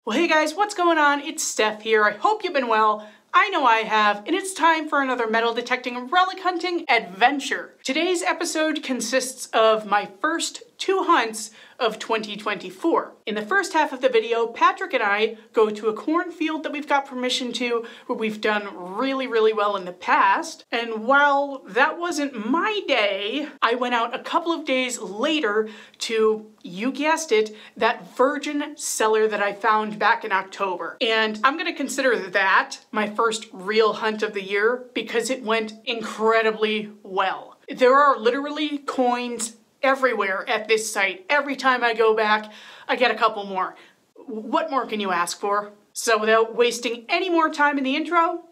Well, hey guys, what's going on? It's Stef here. I hope you've been well. I know I have, and it's time for another metal detecting and relic hunting adventure. Today's episode consists of my first 2 hunts of 2024. In the first half of the video, Patrick and I go to a cornfield that we've got permission to, where we've done really well in the past. And while that wasn't my day, I went out a couple of days later to, you guessed it, that virgin cellar that I found back in October. And I'm gonna consider that my first real hunt of the year because it went incredibly well. There are literally coins everywhere at this site. Every time I go back, I get a couple more. What more can you ask for? So without wasting any more time in the intro,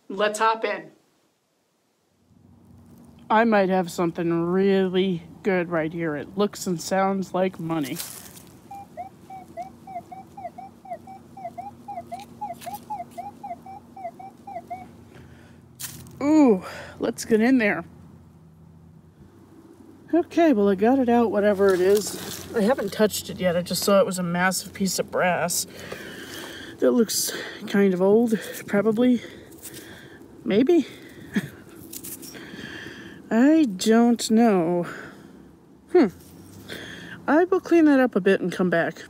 let's hop in. I might have something really good right here. It looks and sounds like money. Ooh, let's get in there. Okay, well, I got it out, whatever it is. I haven't touched it yet. I just saw it was a massive piece of brass. That looks kind of old, probably. Maybe? I don't know. I will clean that up a bit and come back.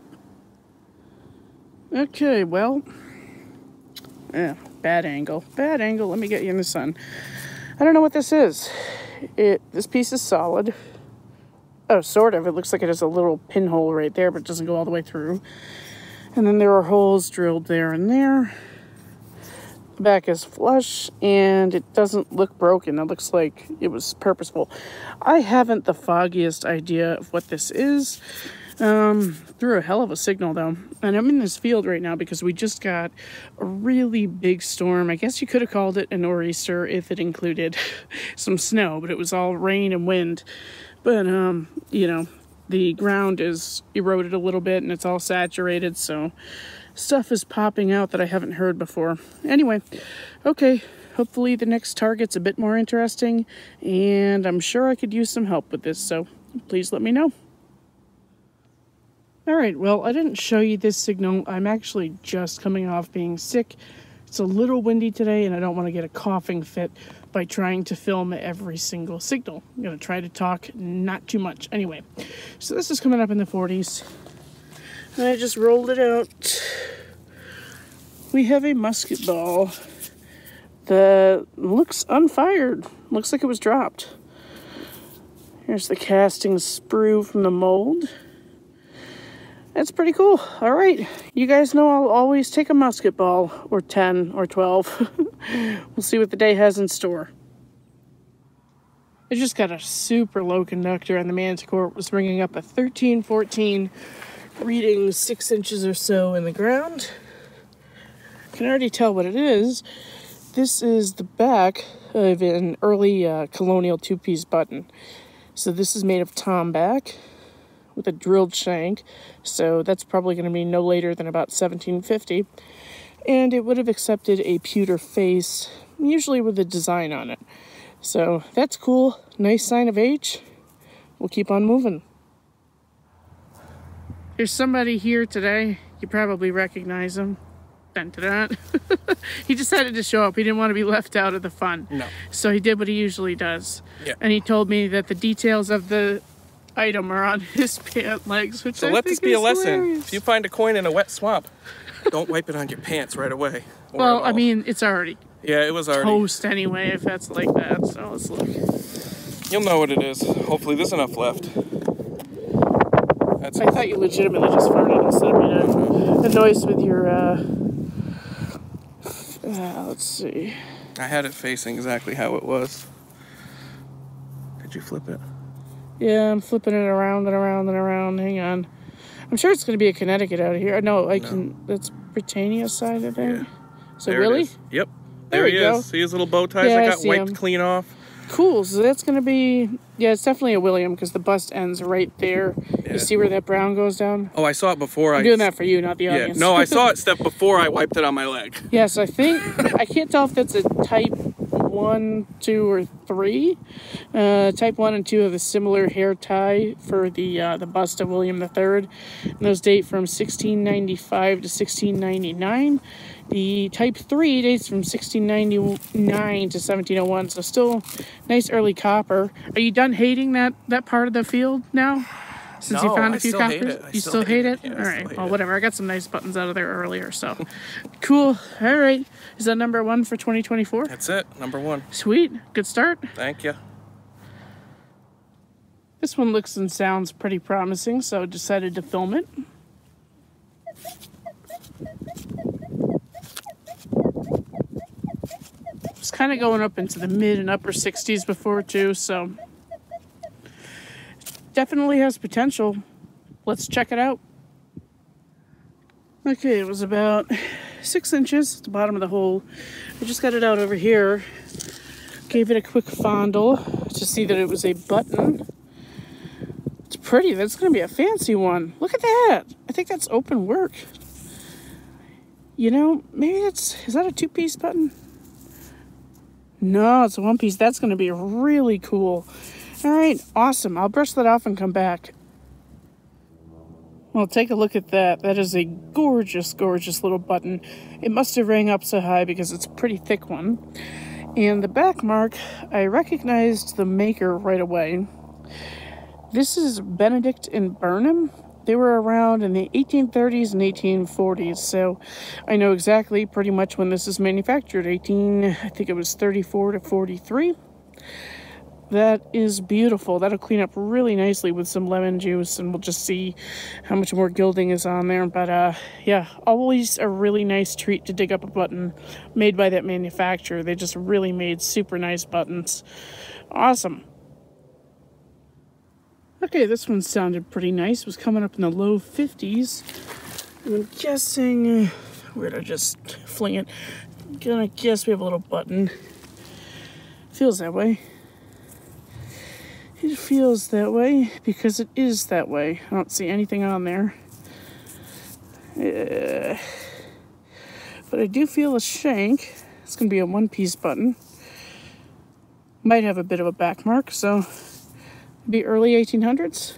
Okay, well. Bad angle. Bad angle. Let me get you in the sun. I don't know what this is. This piece is solid. Oh, sort of. It looks like it has a little pinhole right there, but it doesn't go all the way through. And then there are holes drilled there and there. The back is flush, and it doesn't look broken. It looks like it was purposeful. I haven't the foggiest idea of what this is. Threw a hell of a signal, though. And I'm in this field right now because we just got a really big storm. I guess you could have called it a nor'easter if it included some snow, but it was all rain and wind. But, you know, the ground is eroded a little bit and it's all saturated, so stuff is popping out that I haven't heard before. Anyway, okay, hopefully the next target's a bit more interesting, and I'm sure I could use some help with this, so please let me know. Alright, well, I didn't show you this signal. I'm actually just coming off being sick. It's a little windy today, and I don't want to get a coughing fit by trying to film every single signal. I'm going to try to talk not too much. Anyway, so this is coming up in the 40s. And I just rolled it out. We have a musket ball that looks unfired. Looks like it was dropped. Here's the casting sprue from the mold. That's pretty cool. All right. You guys know I'll always take a musket ball, or 10, or 12. We'll see what the day has in store. I just got a super low conductor on the Manticore. It was bringing up a 13-14, reading 6 inches or so in the ground. You can already tell what it is. This is the back of an early colonial 2-piece button. So this is made of tomback with a drilled shank, so that's probably going to be no later than about 1750, and it would have accepted a pewter face, usually with a design on it. So that's cool. Nice sign of age. We'll keep on moving. There's somebody here today. You probably recognize him. Dun, dun, dun. He decided to show up. He didn't want to be left out of the fun. No. So he did what he usually does. Yeah. And he told me that the details of the item are on his pant legs, which so I let this be a lesson. Hilarious. If you find a coin in a wet swamp, don't wipe it on your pants right away. Well, I mean, it's already it was already toast anyway, if that's like that. So let's look. You'll know what it is. Hopefully there's enough left. I thought you legitimately just farted instead of made a noise with your let's see. I had it facing exactly how it was. Did you flip it? Yeah, I'm flipping it around and around and around. Hang on. I'm sure it's going to be a Connecticut out here. No, that's Britannia side, I think. Yeah. So there really? Yep. There he is. See his little bow ties that got wiped clean off? Cool. So that's going to be, yeah, it's definitely a William because the bust ends right there. Yeah. You see where that brown goes down? Oh, I saw it before. I'm doing that for you, not the audience. No, I saw it step before I wiped it on my leg. Yes, I think, I can't tell if that's a type 1, 2, or 3. Type 1 and 2 have a similar hair tie for the bust of William III. And those date from 1695 to 1699. The type 3 dates from 1699 to 1701, so still nice early copper. Are you done hating that part of the field now? Since you found a few coppers? You still hate it? Yeah, all right, well, whatever. I got some nice buttons out of there earlier, so cool. All right. Is that number 1 for 2024? That's it, number 1. Sweet. Good start. Thank you. This one looks and sounds pretty promising, so I decided to film it. It's kind of going up into the mid and upper 60s before too, so definitely has potential. Let's check it out. Okay, it was about 6 inches at the bottom of the hole. I just got it out over here. Gave it a quick fondle to see that it was a button. It's pretty. That's going to be a fancy one. Look at that. I think that's open work. You know, maybe is that a 2-piece button? No, it's a 1-piece. That's going to be really cool. All right, awesome. I'll brush that off and come back. Well, take a look at that. That is a gorgeous, gorgeous little button. It must have rang up so high because it's a pretty thick one. And the back mark, I recognized the maker right away. This is Benedict and Burnham. They were around in the 1830s and 1840s, so I know exactly pretty much when this is manufactured. I think it was 34 to 43. That is beautiful. That'll clean up really nicely with some lemon juice, and we'll just see how much more gilding is on there. But yeah, always a really nice treat to dig up a button made by that manufacturer. They just really made super nice buttons. Awesome. Okay, this one sounded pretty nice. It was coming up in the low 50s. And I'm guessing, where did I just fling it? I'm gonna guess we have a little button. Feels that way. It feels that way because it is that way. I don't see anything on there. But I do feel a shank. It's gonna be a 1-piece button. Might have a bit of a back mark, so be early 1800s.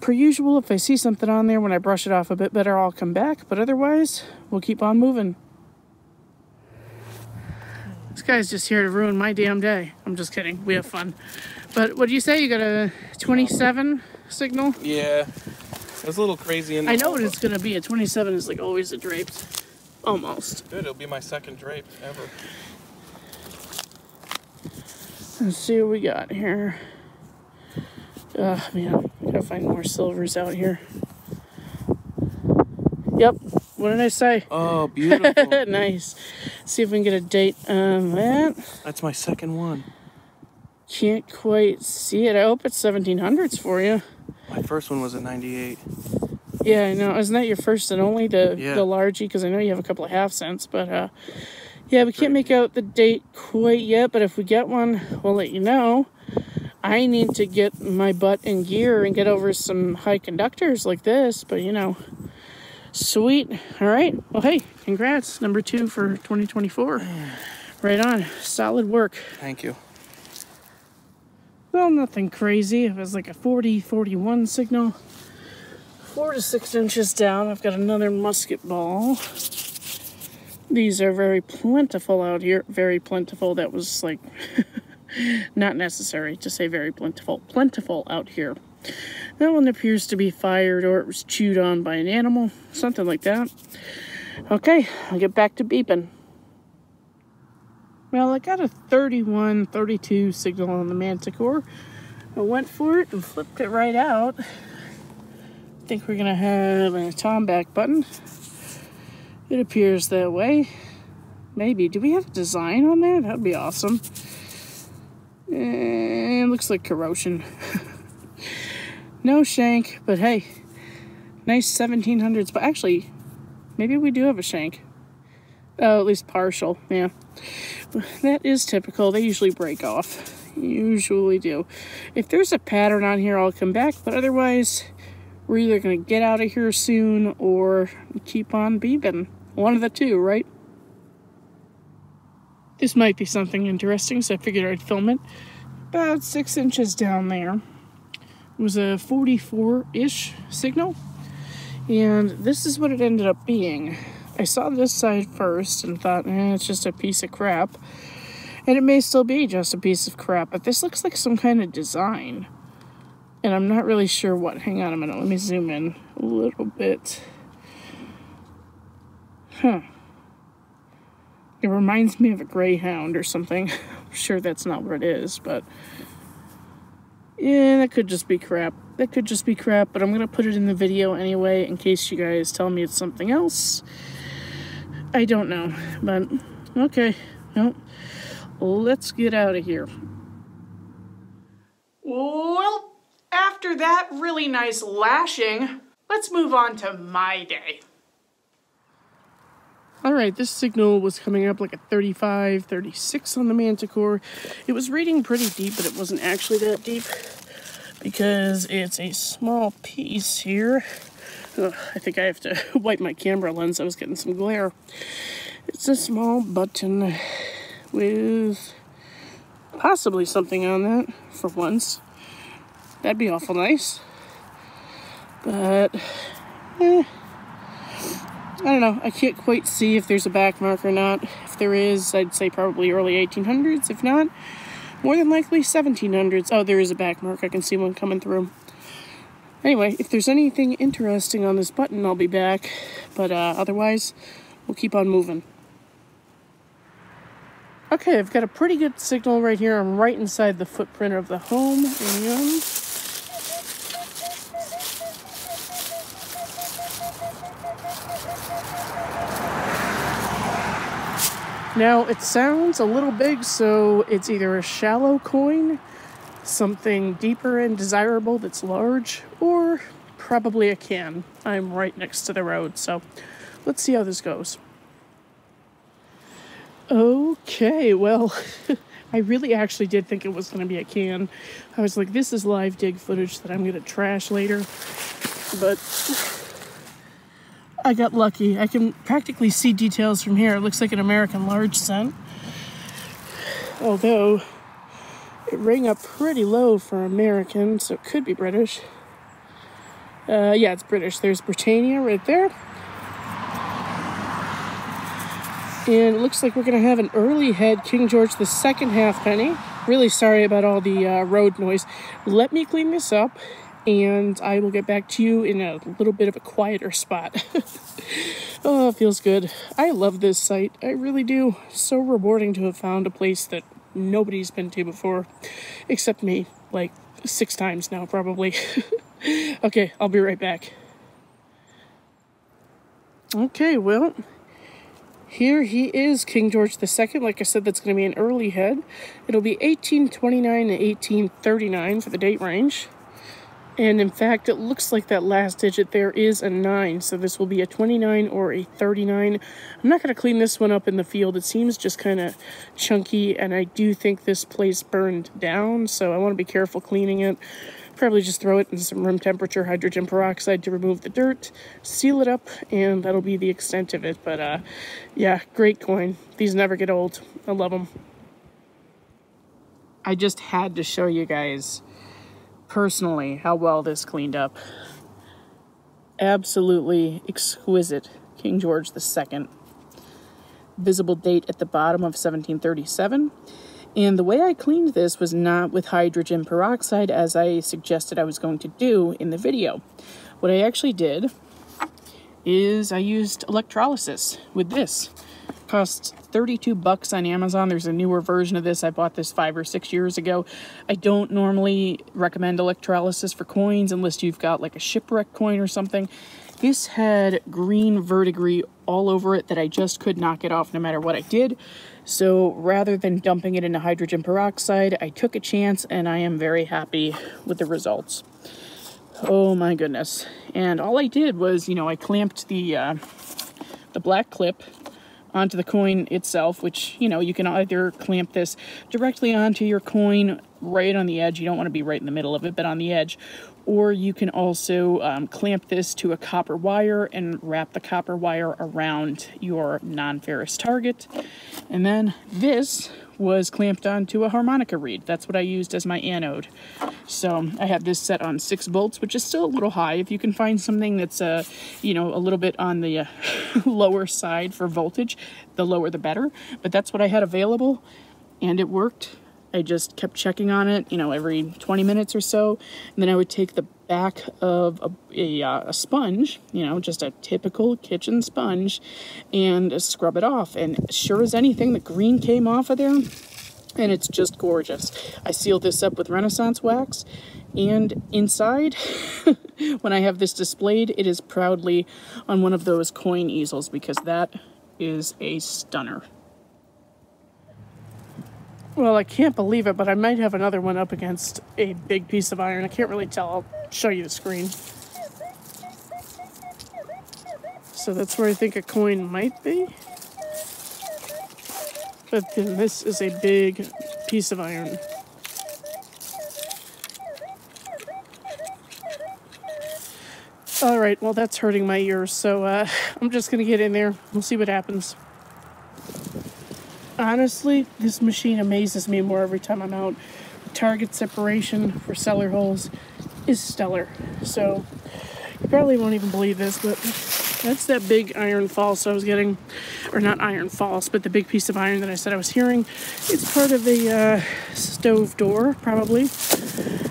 Per usual, if I see something on there when I brush it off a bit better, I'll come back. But otherwise, we'll keep on moving. This guy's just here to ruin my damn day. I'm just kidding. We have fun. But what do you say? You got a 27 signal? Yeah. It was a little crazy in the I know what it's going to be. A 27 is like always a draped. Almost. Good. It'll be my second drape ever. Let's see what we got here. Man, I gotta find more silvers out here. Yep, what did I say? Oh, beautiful. Nice. See if we can get a date on that. That's my second one. Can't quite see it. I hope it's 1700s for you. My first one was a 98. Yeah, I know. Isn't that your first and only, the largie? Because I know you have a couple of half cents, but yeah, we can't make out the date quite yet, but if we get one, we'll let you know. I need to get my butt in gear and get over some high conductors like this, but you know. Sweet. All right. Well, hey, congrats. Number 2 for 2024. Right on. Solid work. Thank you. Well, nothing crazy. It was like a 40-41 signal. 4 to 6 inches down, I've got another musket ball. These are very plentiful out here. Very plentiful. That was like... not necessary to say very plentiful. Plentiful out here. That one appears to be fired or it was chewed on by an animal. Something like that. Okay, I'll get back to beeping. Well, I got a 31, 32 signal on the Manticore. I went for it and flipped it right out. I think we're going to have a tomback button. It appears that way. Maybe. Do we have a design on there? That would be awesome. And looks like corrosion. No shank, but hey, nice 1700s. But actually, maybe we do have a shank. Oh, at least partial, yeah. That is typical. They usually break off. Usually do. If there's a pattern on here, I'll come back. But otherwise, we're either going to get out of here soon or keep on beeping. One of the two, right? This might be something interesting, so I figured I'd film it. About 6 inches down there. It was a 44-ish signal. And this is what it ended up being. I saw this side first and thought, it's just a piece of crap. And it may still be just a piece of crap, but this looks like some kind of design. And I'm not really sure what. Hang on a minute, let me zoom in a little bit. Huh. It reminds me of a greyhound or something. I'm sure that's not what it is, but... yeah, that could just be crap. That could just be crap, but I'm going to put it in the video anyway in case you guys tell me it's something else. I don't know, but okay. Well, let's get out of here. Well, after that really nice lashing, let's move on to my day. Alright, this signal was coming up like a 35, 36 on the Manticore. It was reading pretty deep, but it wasn't actually that deep because it's a small piece here. Ugh, I think I have to wipe my camera lens. I was getting some glare. It's a small button with possibly something on that for once. That'd be awful nice. But, I don't know. I can't quite see if there's a back mark or not. If there is, I'd say probably early 1800s. If not, more than likely 1700s. Oh, there is a back mark. I can see one coming through. Anyway, if there's anything interesting on this button, I'll be back. But otherwise, we'll keep on moving. Okay, I've got a pretty good signal right here. I'm right inside the footprint of the home. And... now, it sounds a little big, so it's either a shallow coin, something deeper and desirable that's large, or probably a can. I'm right next to the road, so let's see how this goes. Okay, well, I really actually did think it was going to be a can. I was like, this is live dig footage that I'm going to trash later, but... I got lucky. I can practically see details from here. It looks like an American large cent. Although, it rang up pretty low for American, so it could be British. Yeah, it's British. There's Britannia right there. And it looks like we're going to have an early head King George II halfpenny. Really sorry about all the road noise. Let me clean this up. And I will get back to you in a little bit of a quieter spot. Oh, it feels good. I love this site. I really do. So rewarding to have found a place that nobody's been to before. Except me. Like 6 times now, probably. Okay, I'll be right back. Okay, well, here he is, King George II. Like I said, that's going to be an early head. It'll be 1829 to 1839 for the date range. And in fact, it looks like that last digit there is a 9, so this will be a 29 or a 39. I'm not going to clean this one up in the field. It seems just kind of chunky, and I do think this place burned down, so I want to be careful cleaning it. Probably just throw it in some room temperature hydrogen peroxide to remove the dirt, seal it up, and that'll be the extent of it. But yeah, great coin. These never get old. I love them. I just had to show you guys personally how well this cleaned up. Absolutely exquisite King George II. Visible date at the bottom of 1737. And the way I cleaned this was not with hydrogen peroxide as I suggested I was going to do in the video. What I actually did is I used electrolysis with this. Cost $32 on Amazon. There's a newer version of this. I bought this 5 or 6 years ago. I don't normally recommend electrolysis for coins unless you've got like a shipwreck coin or something. This had green verdigris all over it that I just could not get off no matter what I did. So rather than dumping it into hydrogen peroxide, I took a chance and I am very happy with the results. Oh my goodness. And all I did was, I clamped the black clip onto the coin itself, which, you know, you can either clamp this directly onto your coin right on the edge. You don't want to be right in the middle of it, but on the edge. Or you can also clamp this to a copper wire and wrap the copper wire around your non-ferrous target. And then this was clamped onto a harmonica reed. That's what I used as my anode. So I had this set on 6 volts, which is still a little high. If you can find something that's, you know, a little bit on the lower side for voltage, the lower the better. But that's what I had available, and it worked. I just kept checking on it, you know, every 20 minutes or so. And then I would take the back of a sponge, you know, just a typical kitchen sponge, and scrub it off. And sure as anything, the green came off of there, and it's just gorgeous. I sealed this up with Renaissance wax, and inside, when I have this displayed, it is proudly on one of those coin easels, because that is a stunner. Well, I can't believe it, but I might have another one up against a big piece of iron. I can't really tell. I'll show you the screen. So that's where I think a coin might be. But then this is a big piece of iron. All right, well, that's hurting my ears, so I'm just going to get in there. We'll see what happens. Honestly, this machine amazes me more every time I'm out. Target separation for cellar holes is stellar. So you probably won't even believe this, but that's that big iron false I was getting. Or not iron false, but the big piece of iron that I said I was hearing. It's part of a stove door, probably.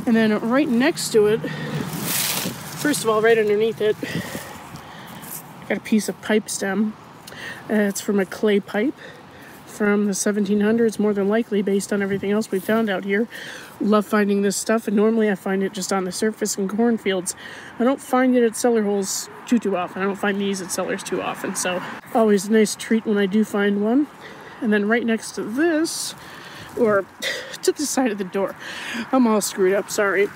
And then right next to it, first of all, right underneath it, I got a piece of pipe stem. It's from a clay pipe from the 1700s, more than likely, based on everything else we found out here. Love finding this stuff, and normally I find it just on the surface in cornfields. I don't find it at cellar holes too often. I don't find these at cellars too often, so always a nice treat when I do find one. And then right next to this, or to the side of the door, I'm all screwed up, sorry.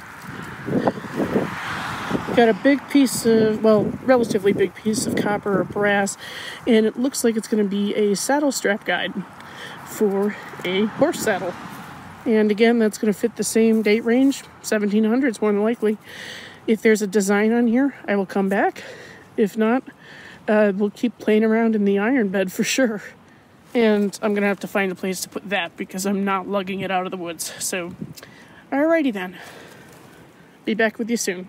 Got a big piece of, well, relatively big piece of copper or brass, and it looks like it's going to be a saddle strap guide for a horse saddle. And again, that's going to fit the same date range, 1700s more than likely. If there's a design on here, I will come back. If not, we'll keep playing around in the iron bed for sure. And I'm going to have to find a place to put that because I'm not lugging it out of the woods. So, alrighty then. Be back with you soon.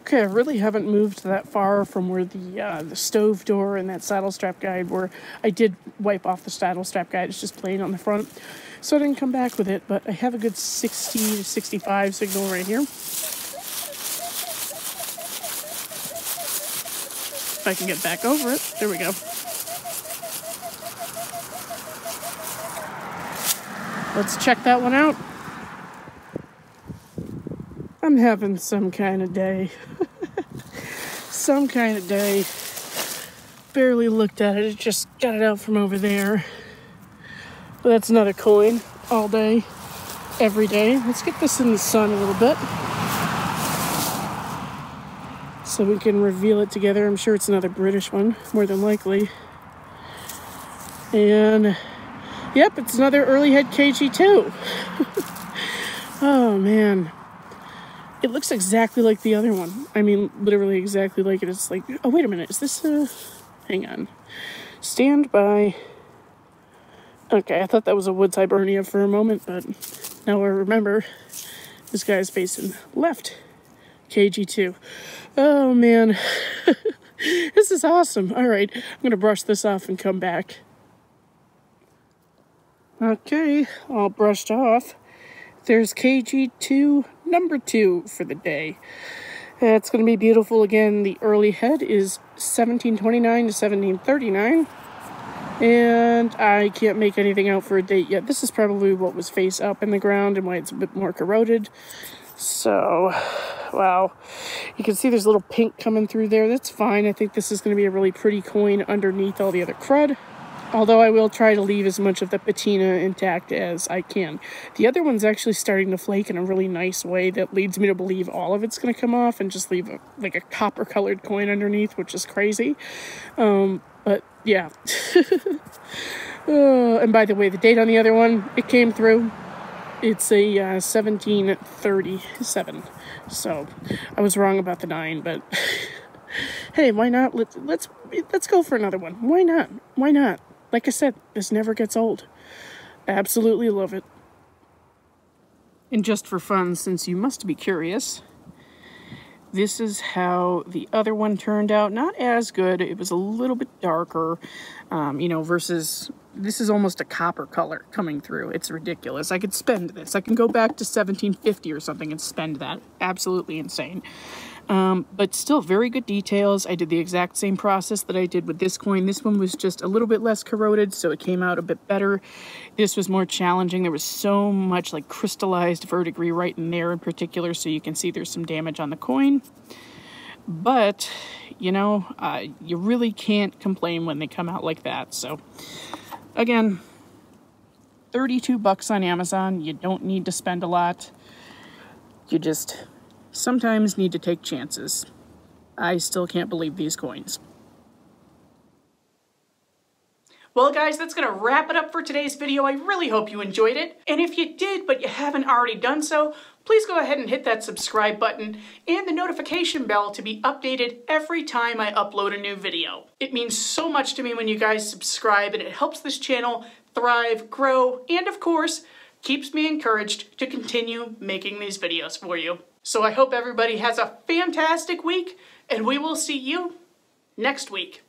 Okay, I really haven't moved that far from where the stove door and that saddle strap guide were. I did wipe off the saddle strap guide. It's just plain on the front. So I didn't come back with it, but I have a good 60 to 65 signal right here. If I can get back over it. There we go. Let's check that one out. I'm having some kind of day. Some kind of day. Barely looked at it. Just got it out from over there. But that's another coin all day, every day. Let's get this in the sun a little bit so we can reveal it together. I'm sure it's another British one, more than likely. And yep, it's another early head KG2. Oh man. It looks exactly like the other one. I mean, literally exactly like it. It's like, oh, wait a minute. Is this a... Hang on. Stand by. Okay, I thought that was a Woods Hibernia for a moment, but now I remember this guy's facing left. KG2. Oh, man. This is awesome. All right, I'm going to brush this off and come back. Okay, all brushed off. There's KG2 number 2 for the day. It's going to be beautiful again. The early head is 1729 to 1739. And I can't make anything out for a date yet. This is probably what was face up in the ground and why it's a bit more corroded. So, wow. You can see there's a little pink coming through there. That's fine. I think this is going to be a really pretty coin underneath all the other crud. Although I will try to leave as much of the patina intact as I can. The other one's actually starting to flake in a really nice way that leads me to believe all of it's going to come off and just leave like a copper colored coin underneath, which is crazy. Yeah. And by the way, the date on the other one, it came through. It's a 1737. So I was wrong about the 9, but hey, why not? Let's go for another one. Why not? Why not? Like I said, this never gets old. Absolutely love it. And just for fun, since you must be curious, this is how the other one turned out. Not as good. It was a little bit darker, versus this is almost a copper color coming through. It's ridiculous. I could spend this. I can go back to 1750 or something and spend that. Absolutely insane. But still very good details. I did the exact same process that I did with this coin. This one was just a little bit less corroded, so it came out a bit better. This was more challenging. There was so much like crystallized verdigris right in there in particular, so you can see there's some damage on the coin. But, you really can't complain when they come out like that. So, again, $32 on Amazon. You don't need to spend a lot. You just sometimes need to take chances. I still can't believe these coins. Well, guys, that's going to wrap it up for today's video. I really hope you enjoyed it. And if you did, but you haven't already done so, please go ahead and hit that subscribe button and the notification bell to be updated every time I upload a new video. It means so much to me when you guys subscribe, and it helps this channel thrive, grow, and of course, keeps me encouraged to continue making these videos for you. So I hope everybody has a fantastic week, and we will see you next week.